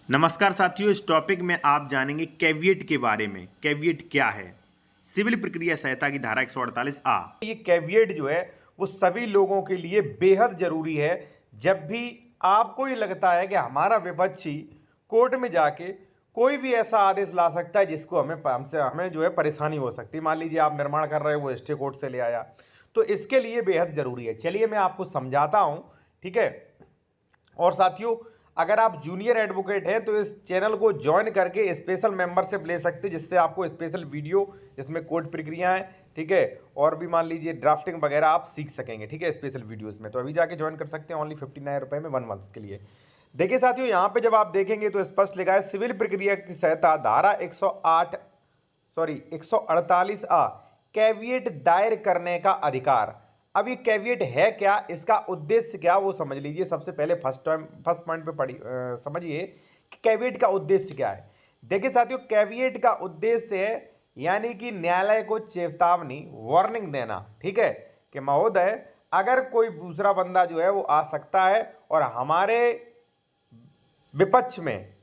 नमस्कार साथियों, इस टॉपिक में आप जानेंगे कैविएट के बारे में। कैविएट क्या है? सिविल प्रक्रिया संहिता की धारा 148 आ। ये कैविएट जो है वो सभी लोगों के लिए बेहद जरूरी है। जब भी आपको ये लगता है कि हमारा विपक्षी कोर्ट में जाके कोई भी ऐसा आदेश ला सकता है जिसको हमें जो है परेशानी हो सकती है। मान लीजिए आप निर्माण कर रहे हो, वो स्टे कोर्ट से ले आया, तो इसके लिए बेहद जरूरी है। चलिए मैं आपको समझाता हूं, ठीक है। और साथियों, अगर आप जूनियर एडवोकेट हैं तो इस चैनल को ज्वाइन करके स्पेशल मेंबरशिप ले सकते हैं, जिससे आपको स्पेशल वीडियो जिसमें कोर्ट प्रक्रियाएं, ठीक है, और भी मान लीजिए ड्राफ्टिंग वगैरह आप सीख सकेंगे, ठीक है, स्पेशल वीडियोस में। तो अभी जाके ज्वाइन कर सकते हैं ओनली 59 रुपये में 1 मंथ के लिए। देखिए साथियों, यहाँ पे जब आप देखेंगे तो स्पष्ट लिखा है सिविल प्रक्रिया की संहिता धारा 148 आ, कैविएट दायर करने का अधिकार। अब ये कैविएट है क्या, इसका उद्देश्य क्या, वो समझ लीजिए। सबसे पहले फर्स्ट पॉइंट पे समझिए कि कैविएट का उद्देश्य क्या है। देखिए साथियों, कैविएट का उद्देश्य है यानी कि न्यायालय को चेतावनी, वार्निंग देना, ठीक है, कि महोदय अगर कोई दूसरा बंदा जो है वो आ सकता है और हमारे विपक्ष में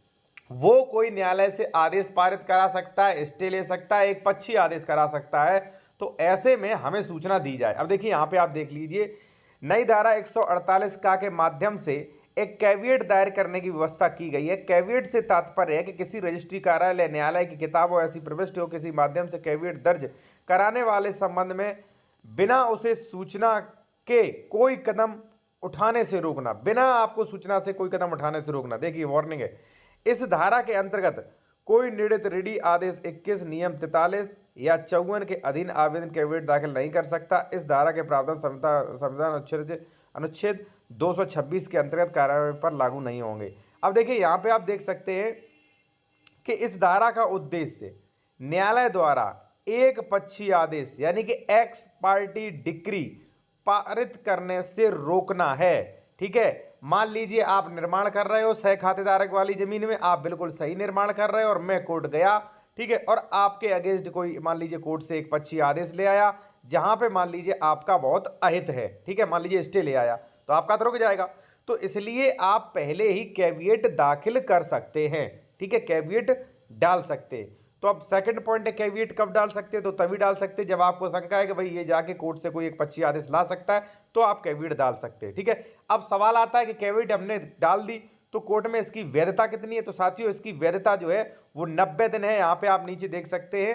वो कोई न्यायालय से आदेश पारित करा सकता है, स्टे ले सकता है, एक पक्षी आदेश करा सकता है, तो ऐसे में हमें सूचना दी जाए। अब देखिए यहाँ पे आप देख लीजिए, नई धारा 148 का के माध्यम से एक कैविएट दायर करने की व्यवस्था की गई है। कैविएट से तात्पर्य है कि किसी रजिस्ट्री कार्यालय, न्यायालय की किताबों ऐसी प्रविष्टि हो किसी माध्यम से कैविएट दर्ज कराने वाले संबंध में बिना उसे सूचना के कोई कदम उठाने से रोकना, बिना आपको सूचना से कोई कदम उठाने से रोकना। देखिए वार्निंग है। इस धारा के अंतर्गत कोई निर्णीत रीडी आदेश 21 नियम 43 या 54 के अधीन आवेदन कैविएट दाखिल नहीं कर सकता। इस धारा के प्रावधान संविधान अनुच्छेद 226 के अंतर्गत कार्रवाई पर लागू नहीं होंगे। अब देखिए यहाँ पे आप देख सकते हैं कि इस धारा का उद्देश्य न्यायालय द्वारा एक पक्षीय आदेश यानी कि एक्स पार्टी डिक्री पारित करने से रोकना है, ठीक है। मान लीजिए आप निर्माण कर रहे हो सह खातेदारक वाली जमीन में, आप बिल्कुल सही निर्माण कर रहे हो और मैं कोर्ट गया, ठीक है, और आपके अगेंस्ट कोई मान लीजिए कोर्ट से एक पक्षीय आदेश ले आया जहां पे मान लीजिए आपका बहुत अहित है, ठीक है, मान लीजिए स्टे ले आया, तो आपका तो रुक जाएगा। तो इसलिए आप पहले ही कैविएट दाखिल कर सकते हैं, ठीक है, कैविएट डाल सकते हैं। तो अब सेकंड पॉइंट है, कैविएट कब डाल सकते हैं? तो तभी डाल सकते हैं जब आपको शंका है कि भाई ये जाके कोर्ट से कोई एक पक्षी आदेश ला सकता है, तो आप कैविएट डाल सकते हैं, ठीक है। अब सवाल आता है कि कैविएट हमने डाल दी तो कोर्ट में इसकी वैधता कितनी है? तो साथियों, इसकी वैधता जो है वो 90 दिन है। यहाँ पे आप नीचे देख सकते हैं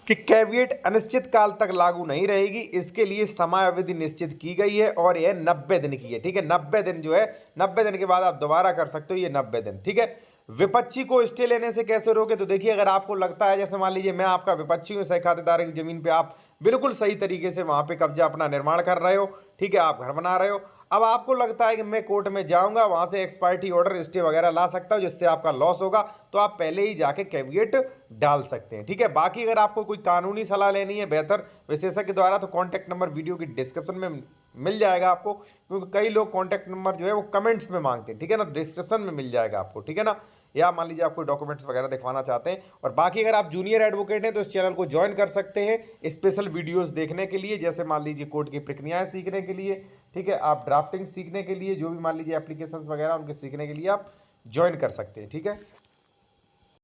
कि कैविएट अनिश्चित काल तक लागू नहीं रहेगी, इसके लिए समयावधि निश्चित की गई है और यह 90 दिन की है, ठीक है। 90 दिन जो है, 90 दिन के बाद आप दोबारा कर सकते हो, ये 90 दिन, ठीक है। विपक्षी को स्टे लेने से कैसे रोके? तो देखिए, अगर आपको लगता है, जैसे मान लीजिए मैं आपका विपक्षी हूँ, सह खातेदार की जमीन पे आप बिल्कुल सही तरीके से वहां पे कब्जा अपना निर्माण कर रहे हो, ठीक है, आप घर बना रहे हो, अब आपको लगता है कि मैं कोर्ट में जाऊंगा, वहां से एक्सपायरी ऑर्डर, स्टे वगैरह ला सकता हूं जिससे आपका लॉस होगा, तो आप पहले ही जाके कैविएट डाल सकते हैं, ठीक है। बाकी अगर आपको कोई कानूनी सलाह लेनी है बेहतर विशेषज्ञ द्वारा, तो कॉन्टैक्ट नंबर वीडियो की डिस्क्रिप्शन में मिल जाएगा आपको, क्योंकि कई लोग कॉन्टैक्ट नंबर जो है वो कमेंट्स में मांगते हैं, ठीक है ना, डिस्क्रिप्शन में मिल जाएगा आपको, ठीक है ना। या मान लीजिए आप कोई डॉक्यूमेंट्स वगैरह दिखवाना चाहते हैं। और बाकी अगर आप जूनियर एडवोकेट हैं तो इस चैनल को ज्वाइन कर सकते हैं स्पेशल वीडियोस देखने के लिए, जैसे मान लीजिए कोर्ट की प्रक्रियाएं सीखने के लिए, ठीक है, आप ड्राफ्टिंग सीखने के लिए, जो भी मान लीजिए एप्लीकेशंस वगैरह उनके सीखने के लिए आप ज्वाइन कर सकते हैं, ठीक है।